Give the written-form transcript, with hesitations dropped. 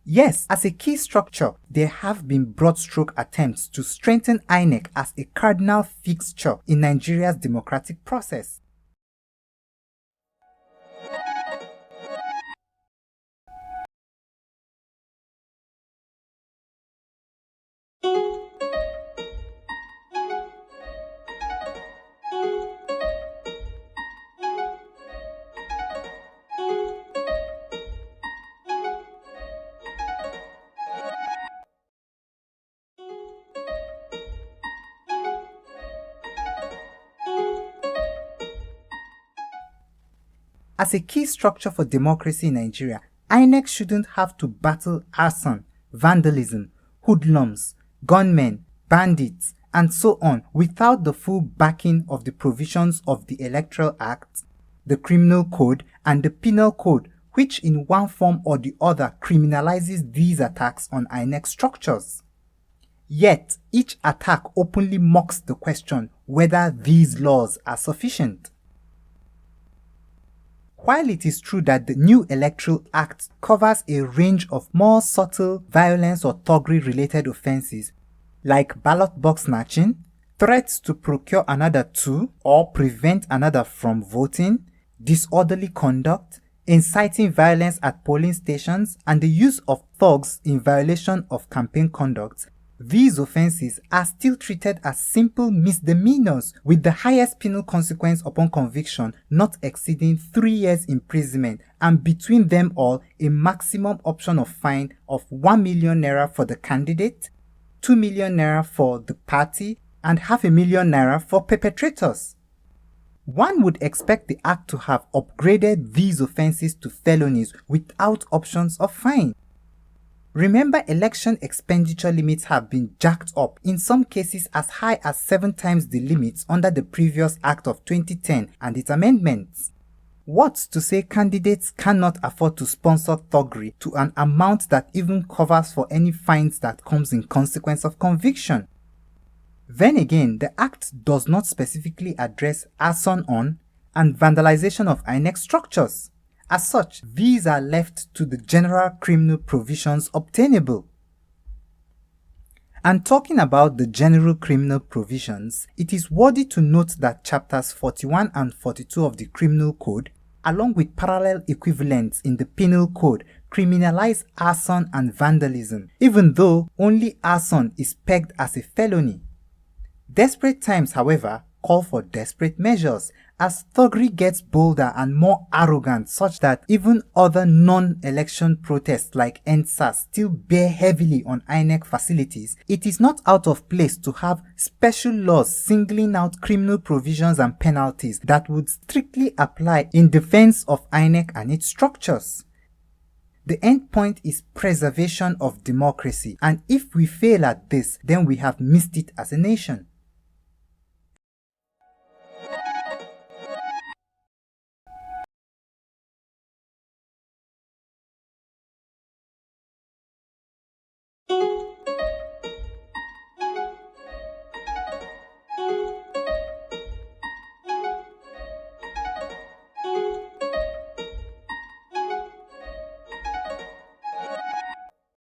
Yes, as a key structure, there have been broad-stroke attempts to strengthen INEC as a cardinal fixture in Nigeria's democratic process. As a key structure for democracy in Nigeria, INEC shouldn't have to battle arson, vandalism, hoodlums, gunmen, bandits, and so on without the full backing of the provisions of the Electoral Act, the Criminal Code, and the Penal Code, which in one form or the other criminalizes these attacks on INEC structures. Yet, each attack openly mocks the question whether these laws are sufficient. While it is true that the new Electoral Act covers a range of more subtle violence or thuggery-related offences like ballot box snatching, threats to procure another to or prevent another from voting, disorderly conduct, inciting violence at polling stations, and the use of thugs in violation of campaign conduct, these offences are still treated as simple misdemeanors with the highest penal consequence upon conviction not exceeding 3 years imprisonment, and between them all a maximum option of fine of 1 million naira for the candidate, 2 million naira for the party, and 500,000 naira for perpetrators. One would expect the Act to have upgraded these offences to felonies without options of fine. Remember, election expenditure limits have been jacked up, in some cases as high as 7 times the limits under the previous Act of 2010 and its amendments. What's to say candidates cannot afford to sponsor thuggery to an amount that even covers for any fines that comes in consequence of conviction? Then again, the Act does not specifically address arson on and vandalization of INEC structures. As such, these are left to the general criminal provisions obtainable. And talking about the general criminal provisions, it is worthy to note that chapters 41 and 42 of the Criminal Code, along with parallel equivalents in the Penal Code, criminalize arson and vandalism, even though only arson is pegged as a felony. Desperate times, however, call for desperate measures, as thuggery gets bolder and more arrogant such that even other non-election protests like EndSARS still bear heavily on INEC facilities. It is not out of place to have special laws singling out criminal provisions and penalties that would strictly apply in defense of INEC and its structures. The end point is preservation of democracy, and if we fail at this, then we have missed it as a nation.